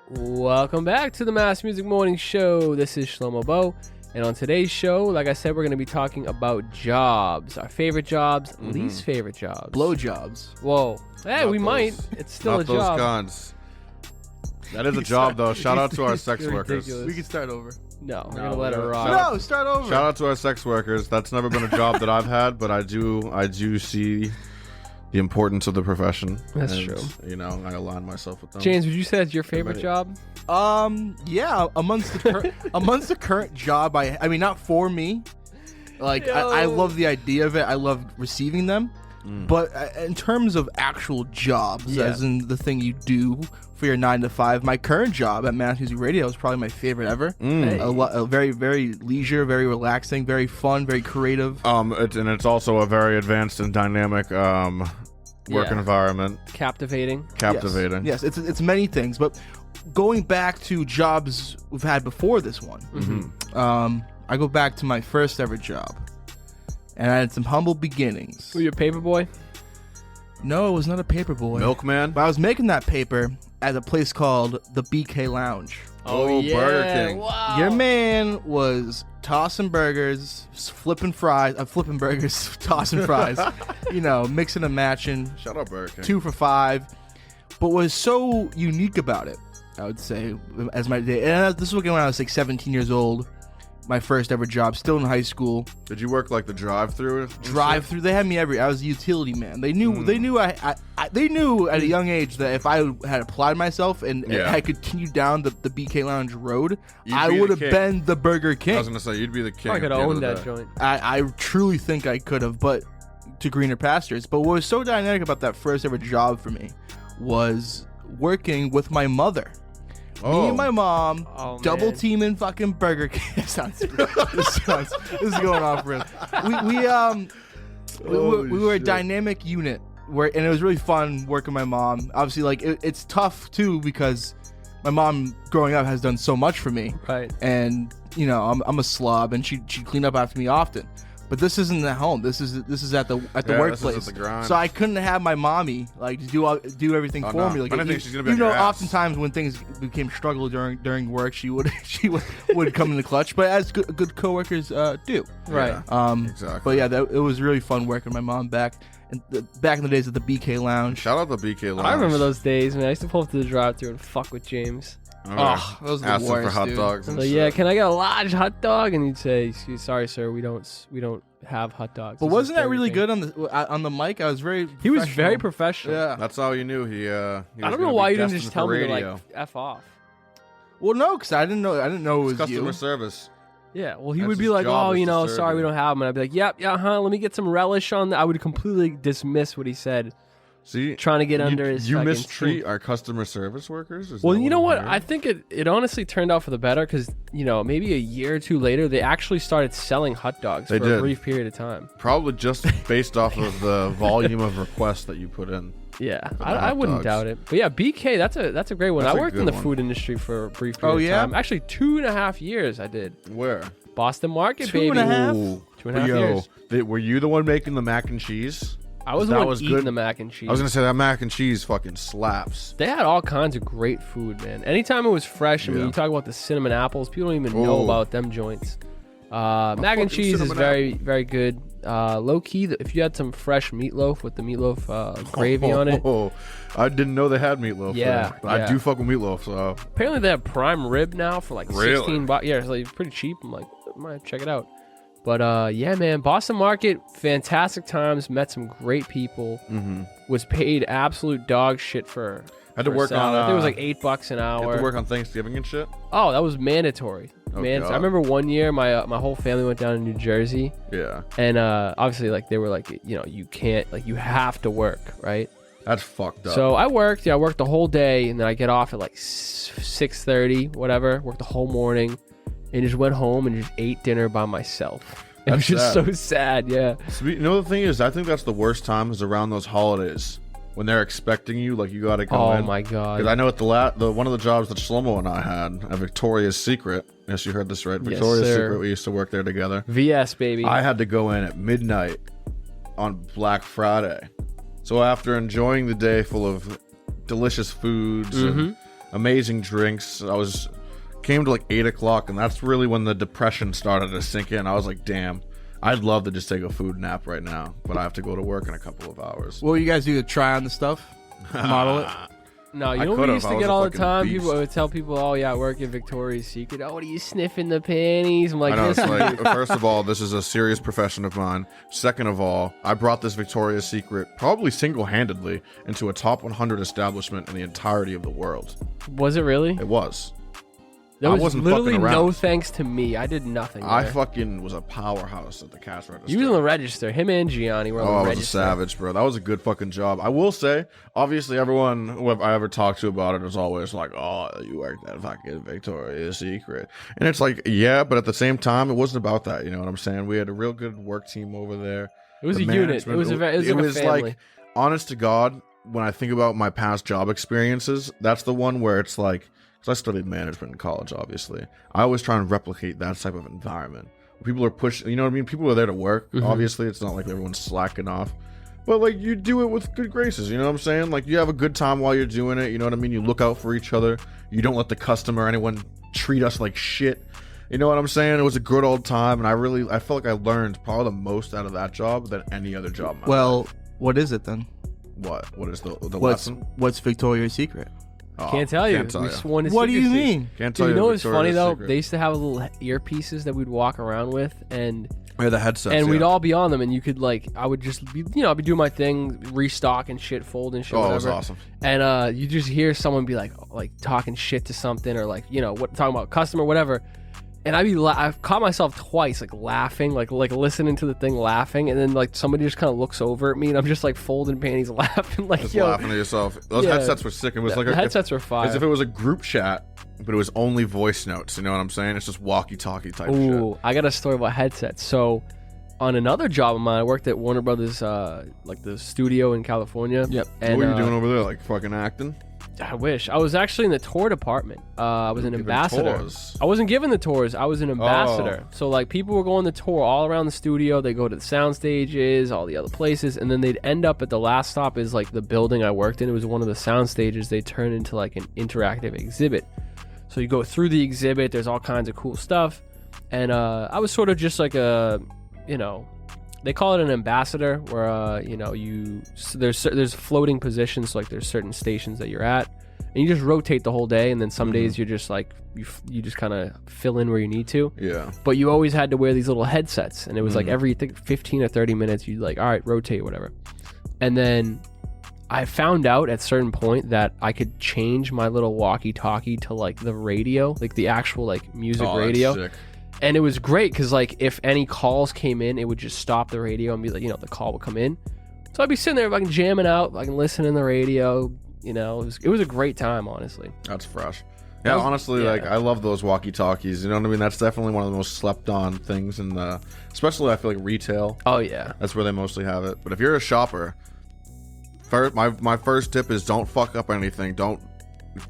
Welcome back to the Mass Music Morning Show. This is Shlomo Bowe. And on today's show, like I said, we're going to be talking about jobs. Our favorite jobs, least favorite jobs. Blowjobs. Whoa. Hey, Not we those- might. It's still a Not those job. kinds. That is a job, though. Shout out to our sex You're workers. ridiculous. We can start over. No, we're No, going to let it no. rock. No, start over. Shout out to our sex workers. That's never been a job that I've had, but I do see the importance of the profession. That's and, true. You know, I align myself with them. James, would you say that's your favorite Ready. job? Yeah, amongst the current job, I mean, not for me. Like, I Yo. love the idea of it. I love receiving them. But in terms of actual jobs, Yeah. as in the thing you do for your 9 to 5, my current job at Mass Music Radio is probably my favorite ever. Hey. A very, very leisure, very relaxing, very fun, very creative. It's also a very advanced and dynamic work Yeah. environment. Captivating. Captivating. Yes, it's many things. But going back to jobs we've had before this one, I go back to my first ever job. And I had some humble beginnings. Were you a paper boy? No, it was not a paper boy. Milkman. But I was making that paper at a place called the BK Lounge. Oh, Burger King. Wow. Your man was tossing burgers, flipping burgers, tossing fries, mixing and matching, Shout out Burger King. 2 for $5. But what was so unique about it, I would say, as my day, and this was when I was like 17 years old, my first ever job, still in high school. Did you work like the drive-through? Drive-through, they had me I was a utility man. They knew they knew at a young age that if I had applied myself and Yeah. I continued down the BK Lounge road, You'd I be would the have king. been the Burger I King. was gonna say you'd be the king. I could at the end own of the that day. joint. I truly think I could have, but to greener pastures. But what was so dynamic about that first ever job for me was working with my mother. Me and my mom Oh, double man. teaming fucking Burger King. this is going off real. We were a dynamic unit and it was really fun working with my mom. Obviously, like it's tough too because my mom growing up has done so much for me. Right. And I'm a slob, and she'd clean up after me often. But this isn't at home. This is at the Yeah, this is workplace. at the grind. So I couldn't have my mommy like do everything Oh, for no. me. Like But I think she's gonna be on you know, your ass. oftentimes when things became struggle during work, she would come in the clutch. But as good coworkers do. Right. Yeah. Exactly. But yeah, it was really fun working my mom back in the days at the BK Lounge. Shout out the BK Lounge. I remember those days, man. I used to pull up to the drive-thru and fuck with James. Oh, those are the Ask them for worst, hot dude. dogs. And So shit. yeah, can I get a large hot dog? And he'd say, "Sorry, sir, we don't have hot dogs." But This wasn't is that really Burger good on the mic? I was very. King." He was very professional. professional. Yeah. That's how you knew he. I don't know why you didn't just tell me to like f off. Well, no, because I didn't know it was customer you. service. Yeah, well, he That's would be his like, job "Oh, is you to know, serve sorry, we you." don't have them." And I'd be like, "Yep, yeah, huh? Let me get some relish on that." I would completely dismiss what he said, See, trying to get under his. You fucking mistreat skin. our customer service workers. Is Well, that you know what? I'm I hearing? think it honestly turned out for the better because maybe a year or two later they actually started selling hot dogs They for a did. brief period of time. Probably just based off of the volume of requests that you put in. Yeah, the I hot wouldn't dogs. doubt it. But yeah, BK, that's a great one. That's I a worked in good the one. food industry for a brief period Oh, of yeah? time. Actually, 2.5 years I did. Where? Boston Market, Two baby. and a half? Ooh. 2.5 years. Were you the one making the mac and cheese? I was the That one was eating good. the mac and cheese. I was gonna say that mac and cheese fucking slaps. They had all kinds of great food, man. Anytime it was fresh, I mean, Yeah. you talk about the cinnamon apples, people don't even know Oh. about them joints. Mac and fucking cheese is cinnamon very, very good. Low key, if you had some fresh meatloaf with the meatloaf gravy on it. Oh, I didn't know they had meatloaf. Yeah, there. But yeah. I do fuck with meatloaf. So Apparently, they have prime rib now for like Really? 16 bucks. Yeah, it's like pretty cheap. I'm like, I might check it out. But yeah, man, Boston Market, fantastic times. Met some great people. Was paid absolute dog shit for. Had to for work on, salad. I think it was like $8 an you hour. have to work on Thanksgiving and shit. Oh, that was mandatory. Oh, Man, I God. remember one year my whole family went down to New Jersey, Yeah, and obviously like they were like, you can't, like, you have to work, right? that's fucked up. So I worked the whole day, and then I get off at like 6:30, whatever. Worked the whole morning, and just went home and just ate dinner by myself. It was That's just sad. so sad, yeah. You know, the thing is, I think that's the worst time is around those holidays when they're expecting you, like you got to come Oh in. my god. Because I know at the one of the jobs that Shlomo and I had at Victoria's Secret. Yes, you heard this right. Yes, Victoria's sir. Secret. We used to work there together. VS baby. I had to go in at midnight on Black Friday. So after enjoying the day full of delicious foods and amazing drinks. Came to like 8 o'clock, and that's really when the depression started to sink in. I was like, damn, I'd love to just take a food nap right now, but I have to go to work in a couple of hours. What will you guys do to try on the stuff? Model it? No, you know what we used to get all the time? People would tell people, oh, yeah, I work at Victoria's Secret. Oh, what are you sniffing the panties? I'm like, I know, this it's like, first of all, this is a serious profession of mine. Second of all, I brought this Victoria's Secret probably single-handedly into a top 100 establishment in the entirety of the world. Was it really? It was. There was wasn't literally fucking around. no thanks to me. I did nothing. I there. fucking was a powerhouse at the cash register. You was on the register. Him and Gianni were on the I was register. a savage, bro. That was a good fucking job. I will say, obviously, everyone who I ever talked to about it is always like, oh, you worked at fucking Victoria's Secret. And it's like, yeah, but at the same time, it wasn't about that. You know what I'm saying? We had a real good work team over there. It was a unit. It was like a family. Like, honest to God, when I think about my past job experiences, that's the one where it's like, because I studied management in college, obviously. I always try and replicate that type of environment. People are pushing, you know what I mean? People are there to work. Mm-hmm. Obviously, it's not like everyone's slacking off. But, like, you do it with good graces, you know what I'm saying? Like, you have a good time while you're doing it, you know what I mean? You look out for each other. You don't let the customer or anyone treat us like shit. You know what I'm saying? It was a good old time, and I felt like I learned probably the most out of that job than any other job in my life. What is it then? What is the lesson? What's Victoria's Secret? Oh, Can't tell you. Can't tell We you. sworn to What do you secrecy. mean? Can't tell Dude, you know what's Victoria's funny though? Secret. They used to have little earpieces that we'd walk around with, and Yeah, the headsets. and we'd yeah. all be on them, and you could like, I would just be, I'd be doing my thing, restock and shit, fold and shit, Oh, it whatever. was awesome. And you just hear someone be like talking shit to something, or like talking about a customer, whatever. And I've caught myself twice like laughing, like listening to the thing, laughing, and then like somebody just kind of looks over at me, and I'm just like folding panties, laughing, like Just laughing at yourself. Those headsets were sick. It was like the headsets were fire. as if it was a group chat, but it was only voice notes. You know what I'm saying? It's just walkie-talkie type shit. Ooh, I got a story about headsets. So, on another job of mine, I worked at Warner Brothers, like the studio in California. Yep. And, What were you doing over there? Like fucking acting? I wish. I was actually in the tour department. I was an Giving ambassador. tours. I wasn't giving the tours. I was an ambassador. Oh. So like people were going the tour all around the studio. They go to the sound stages, all the other places, and then they'd end up at the last stop is like the building I worked in. It was one of the sound stages. They turned into like an interactive exhibit. So you go through the exhibit. There's all kinds of cool stuff, and I was sort of just like a, they call it an ambassador, where there's floating positions, like there's certain stations that you're at, and you just rotate the whole day, and then some days you're just like you just kind of fill in where you need to. Yeah. But you always had to wear these little headsets, and it was like every 15 or 30 minutes you'd like, all right, rotate, whatever. And then I found out at a certain point that I could change my little walkie-talkie to like the radio, like the actual like music radio. That's sick. And it was great because like if any calls came in, it would just stop the radio and be like, the call would come in. So I'd be sitting there fucking jamming out, I can listen in the radio. It was a great time, honestly. That's fresh. Yeah, honestly, like I love those walkie-talkies. You know what I mean? That's definitely one of the most slept-on things in the, especially I feel like retail. Oh yeah. That's where they mostly have it. But if you're a shopper, my first tip is don't fuck up anything.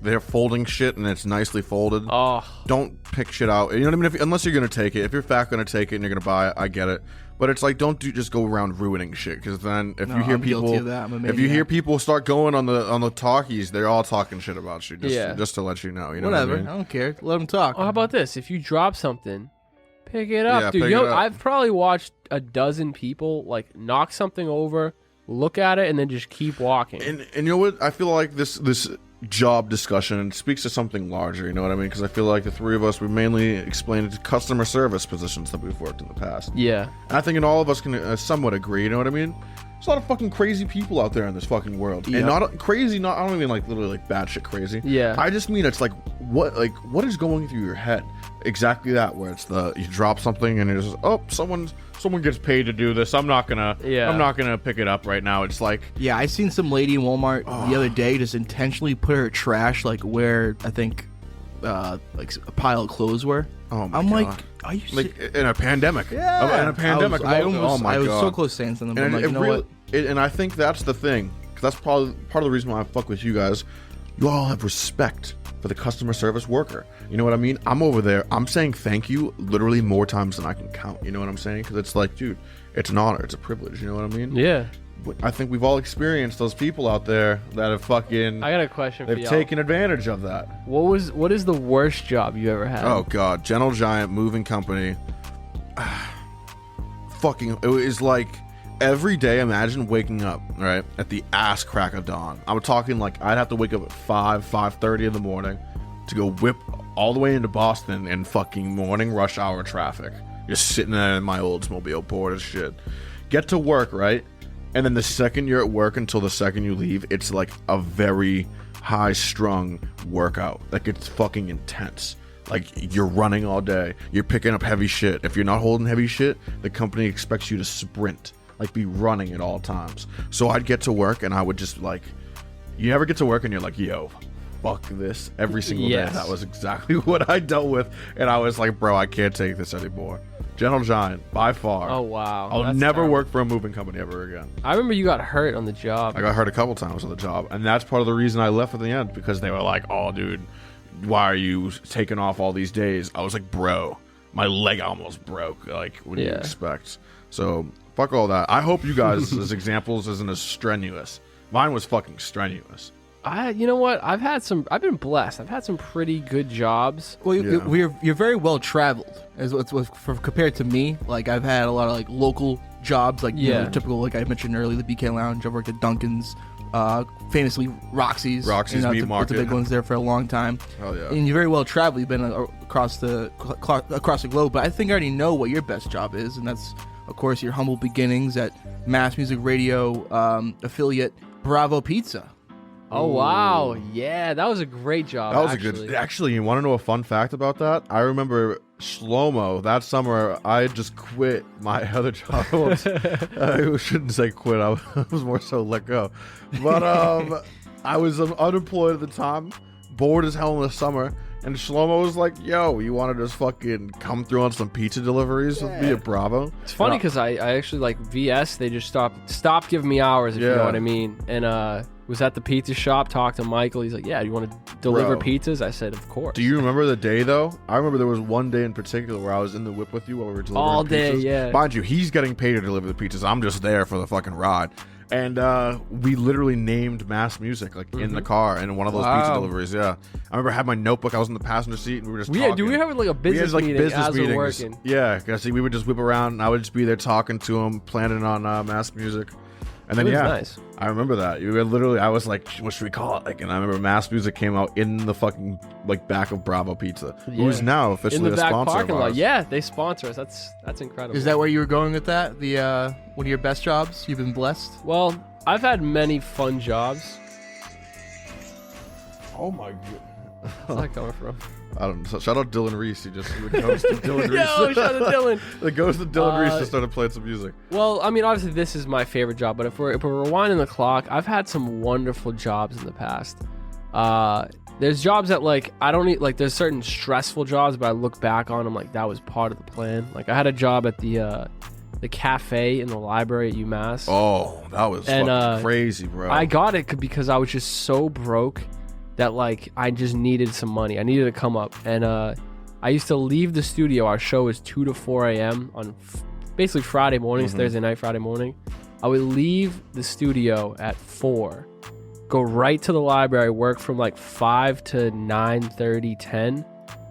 They're folding shit and it's nicely folded. Oh. Don't pick shit out. You know what I mean? Unless you're gonna take it. If you're fat gonna take it and you're gonna buy it, I get it. But it's like don't just go around ruining shit, because then if you hear I'm people, guilty of that. I'm a if you maniac. hear people start going on the talkies, they're all talking shit about you. Just to let you know. You know Whatever. what I mean? I don't care. Let them talk. Oh, how about this? If you drop something, pick it up, Yeah, dude. pick it up. I've probably watched a dozen people like knock something over, look at it, and then just keep walking. And you know what? I feel like this job discussion speaks to something larger. You know what I mean? Because I feel like the three of us, we mainly explained it to customer service positions that we've worked in the past. Yeah. And I think all of us can somewhat agree. You know what I mean? There's a lot of fucking crazy people out there in this fucking world. Yep. And not crazy. I don't mean like literally like bad shit crazy. Yeah. I just mean it's like what is going through your head? Exactly that, where it's you drop something and it's just, someone gets paid to do this. I'm not gonna pick it up right now. It's like, Yeah, I seen some lady in Walmart the other day just intentionally put her trash like where I think like a pile of clothes were. oh my I'm God. like, are you like in a pandemic? Yeah. In a pandemic. I oh my was God. so close to saying something, but And I'm like, you know what? and I think that's the thing, because that's probably part of the reason why I fuck with you guys. You all have respect for the customer service worker. You know what I mean? I'm over there. I'm saying thank you literally more times than I can count. You know what I'm saying? Because it's like, dude, it's an honor. It's a privilege. You know what I mean? Yeah. I think we've all experienced those people out there that have fucking. I got a question for They've y'all. taken advantage of that. What is the worst job you ever had? Oh God, Gentle Giant Moving Company. Fucking, it was like every day. Imagine waking up right at the ass crack of dawn. I'm talking like I'd have to wake up at 5:30 in the morning to go whip all the way into Boston in fucking morning rush hour traffic. Just sitting there in my Oldsmobile, bored as shit. Get to work, right? And then the second you're at work until the second you leave, it's like a very high-strung workout. Like, it's fucking intense. Like, you're running all day. You're picking up heavy shit. If you're not holding heavy shit, the company expects you to sprint. Like, be running at all times. So I'd get to work, and I would just, like... You ever get to work, and you're like, yo, fuck this. Every single day. That was exactly what I dealt with. And I was like, bro, I can't take this anymore. Gentle Giant, by far. Oh, wow. I'll never work for a moving company ever again. I remember you got hurt on the job. I got hurt a couple times on the job, and that's part of the reason I left at the end, because they were like, oh, dude, why are you taking off all these days? I was like, bro, my leg almost broke. Like, what do you expect? So, fuck all that. I hope you guys' examples isn't as strenuous. Mine was fucking strenuous. You know what? I've been blessed. I've had some pretty good jobs. Well, you're very well traveled compared to me. Like, I've had a lot of like local jobs, like you know, typical, like I mentioned earlier, the BK Lounge. I've worked at Dunkin's, famously Roxy's. Meat Market. The big ones there for a long time. Oh yeah. And you're very well traveled. You've been across the globe. But I think I already know what your best job is, and that's of course your humble beginnings at Mass Music Radio affiliate Bravo Pizza. Oh wow, yeah, that was a great job. That was a good. Actually, you want to know a fun fact about that? I remember Shlomo that summer. I had just quit my other job. I shouldn't say quit. I was more so let go. But I was unemployed at the time, bored as hell in the summer. And Shlomo was like, yo, you want to just fucking come through on some pizza deliveries with me at Bravo? It's funny because I actually like VS. They just stopped giving me hours, if you know what I mean. And was at the pizza shop, talked to Michael. He's like, yeah, do you want to deliver pizzas? I said, of course. Do you remember the day, though? I remember there was one day in particular where I was in the whip with you while we were delivering all day, pizzas. yeah. Mind you, he's getting paid to deliver the pizzas. I'm just there for the fucking ride. And we literally named Mass Music like in the car in one of those pizza deliveries. Yeah, I remember I had my notebook. I was in the passenger seat and we were just talking. Yeah, do we have like a business meeting as we're working? Yeah, because we would just whip around and I would just be there talking to him, planning on Mass Music. And then nice. I remember that. You were literally, I was like, what should we call it? Like, and I remember Mass Music came out in the fucking like back of Bravo Pizza, who's now officially in the a back sponsor parking of lot. ours. Yeah, they sponsor us. That's incredible. Is that where you were going with that? The one of your best jobs? You've been blessed. Well, I've had many fun jobs. Oh my god. Where's that coming from? I don't know. So shout out Dylan Reese. He just the ghost of Dylan Reese. Yo, shout out Dylan. The ghost of Dylan Reese just started playing some music. Well, I mean, obviously this is my favorite job, but if we're rewinding the clock, I've had some wonderful jobs in the past. There's jobs that like I don't need, like there's certain stressful jobs, but I look back on them like that was part of the plan. Like I had a job at the cafe in the library at UMass. Oh, that was fucking crazy, bro. I got it because I was just so broke that like I just needed some money. I needed to come up, and I used to leave the studio. Our show is 2 to 4 a.m. on basically Friday mornings, Thursday night, Friday morning. I would leave the studio at 4, go right to the library, work from like 5 to 9:30, 10,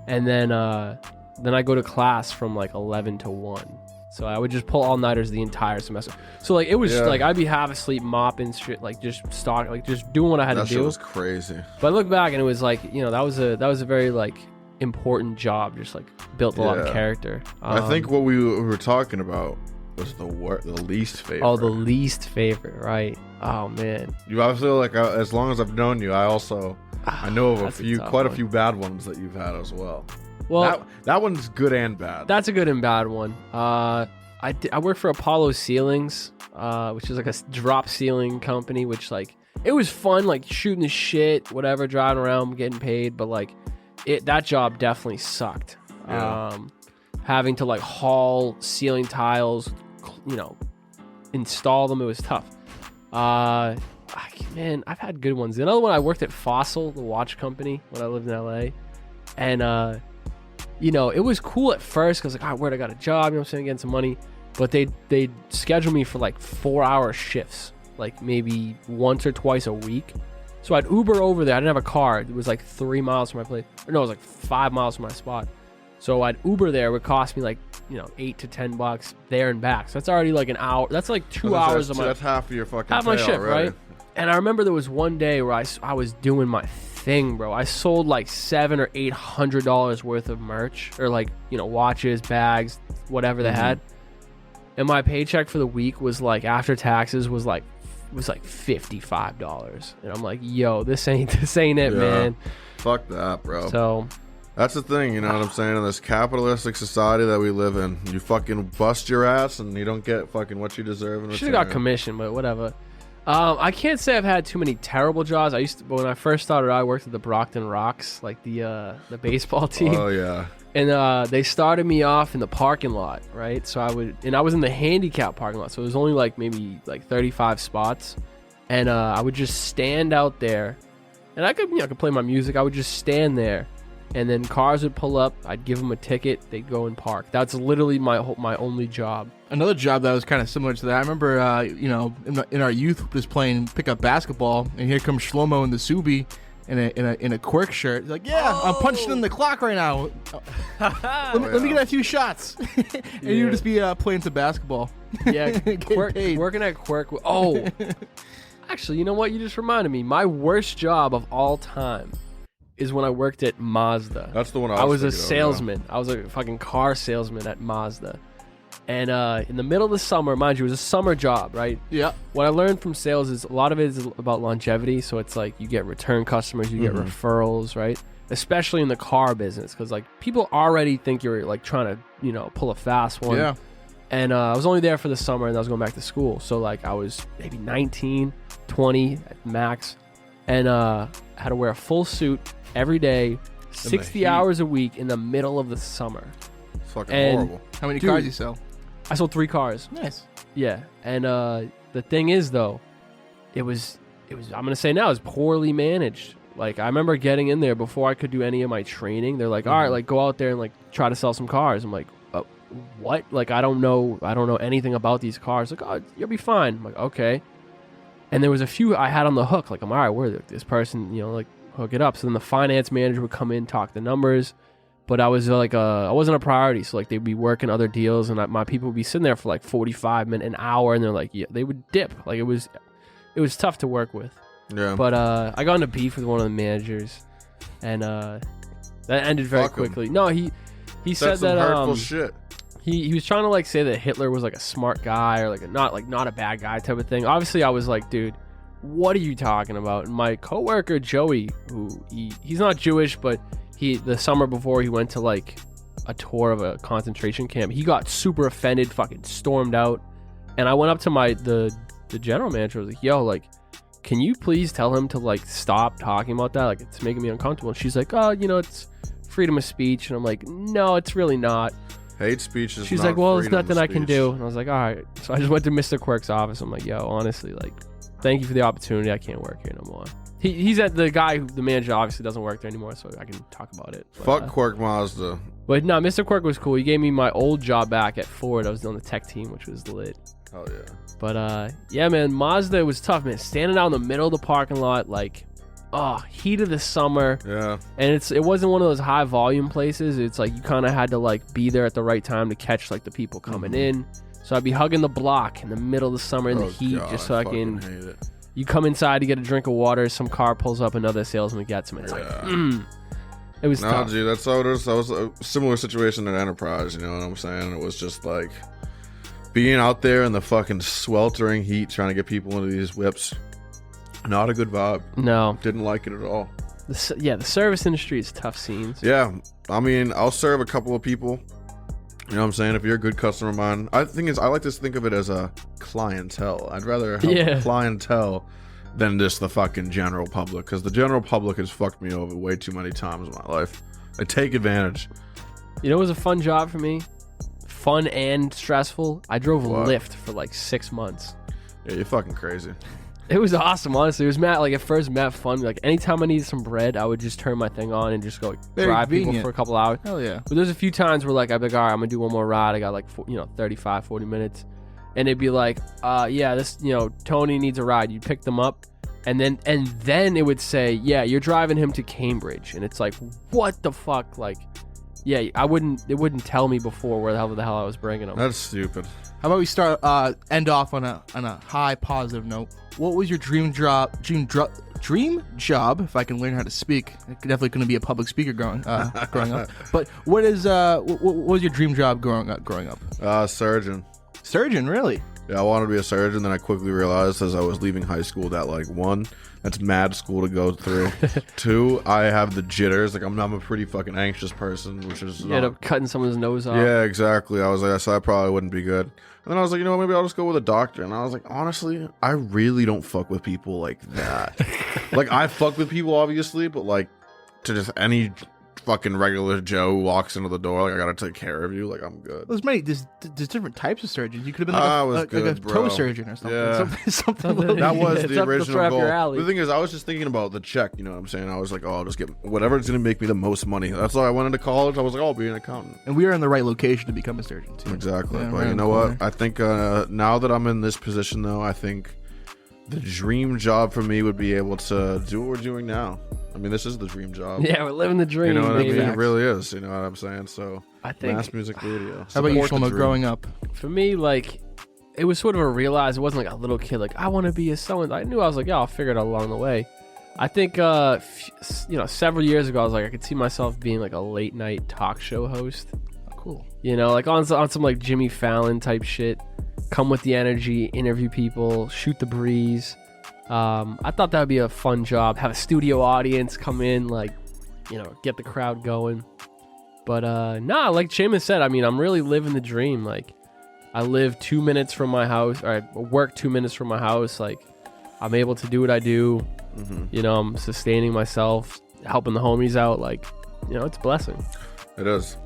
and then I go to class from like 11 to 1. So I would just pull all-nighters the entire semester. So like it was like I'd be half asleep, mopping shit, like just just doing what I had to do. That shit was crazy. But I look back and it was like, you know, that was a very like important job. Just like built a lot of character. I think what we were talking about was the least favorite. Oh, the least favorite, right? Oh man. You obviously like as long as I've known you, I know of quite a few bad ones that you've had as well. Well, that one's good and bad. That's a good and bad one. I work for Apollo Ceilings, which is like a drop ceiling company, which like it was fun, like shooting the shit, whatever, driving around, getting paid, but like that job definitely sucked. Yeah. Having to like haul ceiling tiles, you know, install them, it was tough. Man, I've had good ones. Another one, I worked at Fossil, the watch company, when I lived in LA, and you know, it was cool at first because like, all right, where I got a job, you know what I'm saying, getting some money. But they'd schedule me for like 4-hour shifts. like maybe once or twice a week. So I'd Uber over there. I didn't have a car. It was like 3 miles from my place. Or no, it was like 5 miles from my spot. So I'd Uber there. It would cost me like, $8 to $10 there and back. So that's already like an hour. That's like 2 hours of my... That's half of your fucking half my pay shift, already. right? And I remember there was one day where I was doing my thing, bro. I sold like $700 or $800 worth of merch, or like, watches, bags, whatever they had. And my paycheck for the week was like, after taxes, was like $55. And I'm like, yo, this ain't it, man. Fuck that, bro. So that's the thing, you know what I'm saying? In this capitalistic society that we live in, you fucking bust your ass and you don't get fucking what you deserve in return. Should have got commission, but whatever. I can't say I've had too many terrible jobs. But when I first started, I worked at the Brockton Rocks, like the baseball team. Oh yeah. And they started me off in the parking lot, right? So I was in the handicap parking lot, so it was only like maybe like 35 spots, and I would just stand out there, and I could play my music. I would just stand there, and then cars would pull up. I'd give them a ticket. They'd go and park. That's literally my only job. Another job that was kind of similar to that. I remember, in our youth, just playing pickup basketball, and here comes Shlomo in the Subi. In a Quirk shirt. He's like, I'm punching in the clock right now. Let me get a few shots. And you would just be playing some basketball. Yeah, working at Quirk. Oh, actually, you know what? You just reminded me. My worst job of all time is when I worked at Mazda. That's the one I was a salesman. I was a fucking car salesman at Mazda. And in the middle of the summer, mind you, it was a summer job, right? Yeah. What I learned from sales is a lot of it is about longevity. So it's like you get return customers, you get referrals, right? Especially in the car business, because like people already think you're like trying to, pull a fast one. Yeah. And I was only there for the summer, and I was going back to school. So like I was maybe 19, 20 at max, and I had to wear a full suit every day, 60 hours a week in the middle of the summer. It's fucking horrible. How many cars you sell? I sold 3 cars. Nice. Yeah. And the thing is, though, it was I'm going to say now, it was poorly managed. Like, I remember getting in there before I could do any of my training. They're like, all right, like, go out there and, like, try to sell some cars. I'm like, what? Like, I don't know anything about these cars. Like, oh, you'll be fine. I'm like, okay. And there was a few I had on the hook. Like, I'm all right, where this person, hook it up. So then the finance manager would come in, talk the numbers. But I was like, I wasn't a priority. So like they'd be working other deals, and my people would be sitting there for like 45 minutes, an hour, and they're like, yeah, they would dip. Like it was tough to work with. Yeah. But I got into beef with one of the managers, and that ended very quickly. No, he said that hurtful shit. He was trying to like say that Hitler was like a smart guy or like not a bad guy type of thing. Obviously, I was like, dude, what are you talking about? And my coworker Joey, who he's not Jewish, but the summer before he went to like a tour of a concentration camp, he got super offended, fucking stormed out. And I went up to the general manager. I was like, yo, like, can you please tell him to like stop talking about that? Like, it's making me uncomfortable. And she's like, oh, it's freedom of speech. And I'm like, no, it's really not. Hate speech is She's not like, well, there's freedom nothing of I can speech. do. And I was like, all right. So I just went to Mr. Quirk's office. I'm like, yo, honestly, like, thank you for the opportunity. I can't work here no more. He's at the guy the manager obviously doesn't work there anymore, so I can talk about it. But, Fuck Quirk Mazda. But no, Mr. Quirk was cool. He gave me my old job back at Ford. I was on the tech team, which was lit. Oh yeah. But yeah, man, Mazda was tough, man. Standing out in the middle of the parking lot, like, heat of the summer. Yeah. And it wasn't one of those high volume places. It's like you kind of had to like be there at the right time to catch like the people coming in. So I'd be hugging the block in the middle of the summer in the heat, God, just so I can. hate it. You come inside to get a drink of water, some car pulls up, another salesman gets him. It's like, it was tough. Dude, that's how it is. That was a similar situation at Enterprise, you know what I'm saying? It was just like being out there in the fucking sweltering heat trying to get people into these whips. Not a good vibe. No. Didn't like it at all. The service industry is tough scenes. Yeah. I mean, I'll serve a couple of people. You know what I'm saying? If you're a good customer of mine, I like to think of it as a clientele. I'd rather help clientele than just the fucking general public, because the general public has fucked me over way too many times in my life. They take advantage. You know, it was a fun job for me. Fun and stressful. I drove a Lyft for like 6 months. Yeah, you're fucking crazy. It was awesome, honestly. It was at first fun. Like anytime I needed some bread, I would just turn my thing on and just go drive people for a couple hours. Hell yeah. But there's a few times where like I'd be like, all right, I'm gonna do one more ride. I got like 35, 40 minutes. and it'd be like, yeah, this, Tony needs a ride. You pick them up, and then it would say, yeah, you're driving him to Cambridge, and it's like, what the fuck, like, yeah, it wouldn't tell me before where the hell I was bringing him. That's stupid. How about we end off on a high positive note? What was your dream job? If I can learn how to speak, I definitely couldn't be a public speaker growing up. But what was your dream job growing up? Surgeon. Surgeon, really? Yeah, I wanted to be a surgeon. Then I quickly realized as I was leaving high school that, like, 1, that's mad school to go through. 2, I have the jitters. Like, I'm a pretty fucking anxious person, which is you end up cutting someone's nose off. Yeah, exactly. I was like, so that probably wouldn't be good. And then I was like, maybe I'll just go with a doctor. And I was like, honestly, I really don't fuck with people like that. Like, I fuck with people, obviously, but, like, to just any fucking regular Joe who walks into the door, like, I gotta take care of you, like, I'm good. There's different types of surgeons. You could have been like a toe surgeon or something. Yeah. Something that was the original goal. The thing is, I was just thinking about the check, you know what I'm saying? I was like, I'll just get whatever's gonna make me the most money. That's why I went into college. I was like, I'll be an accountant. And we are in the right location to become a surgeon, too. Exactly. Yeah, but right you know what? I think now that I'm in this position, though, I think the dream job for me would be able to do what we're doing now. I mean, this is the dream job. Yeah, we're living the dream. You know what I mean? Baby. It really is. You know what I'm saying? So, I think mass music video. How about you, Support the Shlomo, dream. growing up? For me, like, it was sort of a realize. It wasn't like a little kid, like, I want to be a someone. I knew I was like, yeah, I'll figure it out along the way. I think, several years ago, I was like, I could see myself being like a late night talk show host. Oh, cool. Like on some like Jimmy Fallon type shit. Come with the energy, interview people, shoot the breeze. I thought that would be a fun job. Have a studio audience come in, like, get the crowd going. But like Shamus said, I mean, I'm really living the dream. Like, I live 2 minutes from my house, or I work 2 minutes from my house. Like, I'm able to do what I do. Mm-hmm. I'm sustaining myself, helping the homies out. Like, it's a blessing. It is.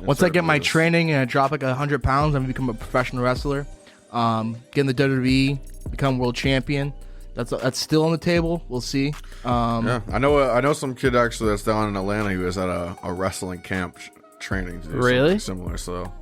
Once I get my training and I drop like 100 pounds, I'm gonna become a professional wrestler. Get in the WWE, become world champion. That's still on the table. We'll see. Yeah, I know some kid actually that's down in Atlanta who is at a wrestling camp training to do Really? something similar. So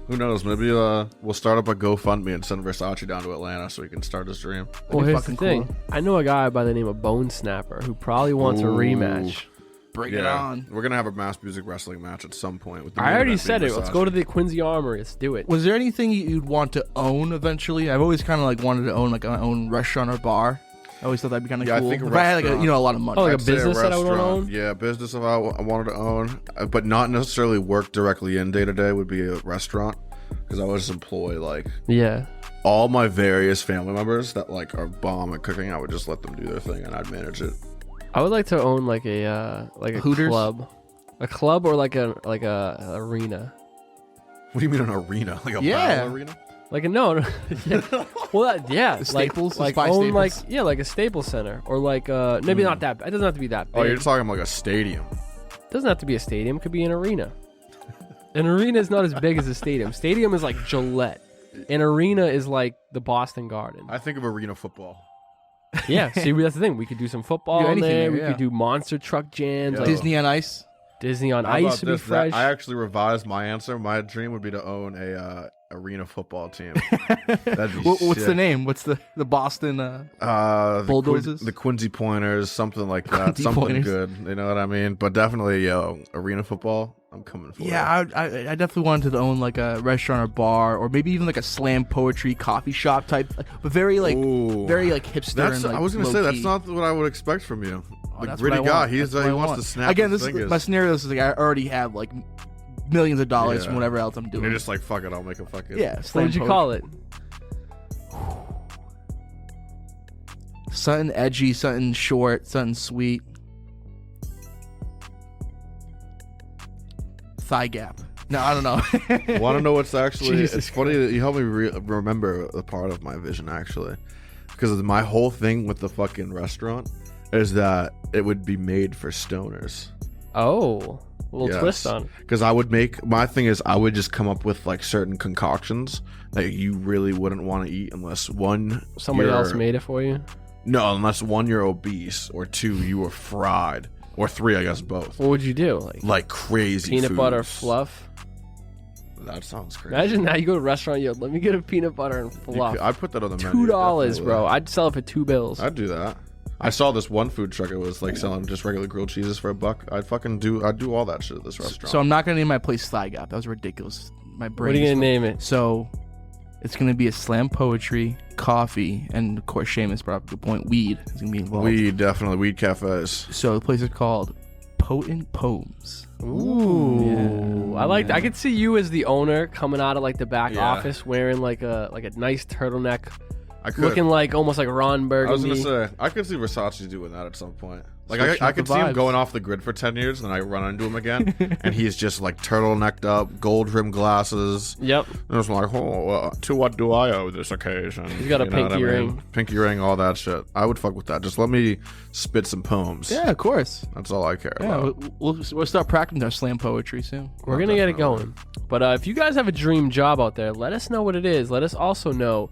who knows? Maybe we'll start up a GoFundMe and send Versace down to Atlanta so he can start his dream. Well, here's the fucking thing. cool. I know a guy by the name of Bone Snapper who probably wants a rematch. Bring it on. We're gonna have a mass music wrestling match at some point. With the I main already event said being it. Let's Versace. go to the Quincy Armory. Let's do it. Was there anything you'd want to own eventually? I've always kind of like wanted to own like my own restaurant or bar. I always thought that'd be kind of Yeah, I cool. think a if I had like restaurant. a lot of money. Oh, like I'd a say business that I would want to restaurant. own? Yeah, business if I wanted to own, but not necessarily work directly in day to day would be a restaurant, because I would just employ like Yeah. all my various family members that like are bomb at cooking. I would just let them do their thing and I'd manage it. I would like to own like a Hooters? club or like a arena. What do you mean an arena? Like a Yeah. battle arena? Like a no. Yeah. Well, yeah. The Staples? Like Spy own like Staples? like a Staples Center or like maybe not that. It doesn't have to be that big. Oh, you're talking like a stadium. It doesn't have to be a stadium. It could be an arena. An arena is not as big as a stadium. Stadium is like Gillette. An arena is like the Boston Garden. I think of arena football. Yeah, see, that's the thing. We could do some football Do in anything there. there, We yeah. could do monster truck jams. Yeah. Like Disney on Ice. Disney on How Ice about would be this? fresh. I actually revised my answer. My dream would be to own a arena football team. That'd be What's sick. the name? What's the Boston? Bulldozers? The Quincy Pointers, something like that. Quincy Something Pointers. good. You know what I mean? But definitely, arena football. I'm coming for it. Yeah, I definitely wanted to own like a restaurant or bar, or maybe even like a slam poetry coffee shop type, but very like Ooh. very like hipster. That's. and, like, I was gonna say low-key. that's not what I would expect from you. The That's gritty what I guy. want. He That's what I wants want. to snap. Again, his this is fingers. my scenario. Is like I already have like millions of dollars Yeah. from whatever else I'm And doing. you're just like, fuck it, I'll make a fucking. Yeah. What slam would you poetry. call it? Something edgy, something short, something sweet. Thigh gap. No, I don't know. Want to know what's actually? Jesus It's funny that you helped me remember a part of my vision actually, because my whole thing with the fucking restaurant is that it would be made for stoners. Oh, a little Yes. twist on it. Because I would make my thing is I would just come up with like certain concoctions that you really wouldn't want to eat unless one Somebody you're- else made it for you. No, unless one you're obese or two you were fried or three I guess both. What would you do? Like Like crazy peanut butter foods. fluff? That sounds crazy. Imagine now you go to a restaurant, yo, let me get a peanut butter and fluff. I put that on the menu. $2, bro. I'd sell it for $2. I'd do that. I saw this one food truck. It was like selling just regular grilled cheeses for $1. I'd do all that shit at this restaurant. So I'm not gonna name my place Sly Gap. That was ridiculous. My brain. What are you gonna name it? So it's gonna be a slam poetry, coffee, and of course Shamus brought up a good point. Weed is gonna be involved. Weed, definitely. Weed cafes. So the place is called Potent Poems. Ooh, Yeah. I like that. I could see you as the owner coming out of like the back office wearing like a nice turtleneck, looking like almost like Ron Burgundy. I was gonna say I could see Versace doing that at some point. Like Switching I up the could see him vibes. going off the grid for 10 years, and then I run into him again, and he's just like turtlenecked up, gold rimmed glasses. Yep. And it's like, to what do I owe this occasion? He's got a You know what pinky I mean? ring. Pinky ring, all that shit. I would fuck with that. Just let me spit some poems. Yeah, of course. That's all I care Yeah, about. we'll start practicing our slam poetry soon. We're gonna get it Definitely. going. But if you guys have a dream job out there, let us know what it is. Let us also know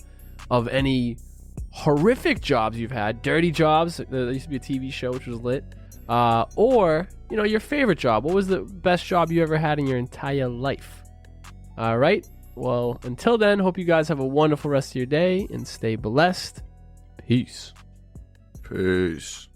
of any horrific jobs you've had, dirty jobs. There used to be a TV show which was lit. Or, you know, your favorite job. What was the best job you ever had in your entire life? All right. Well, until then, hope you guys have a wonderful rest of your day and stay blessed. Peace. Peace.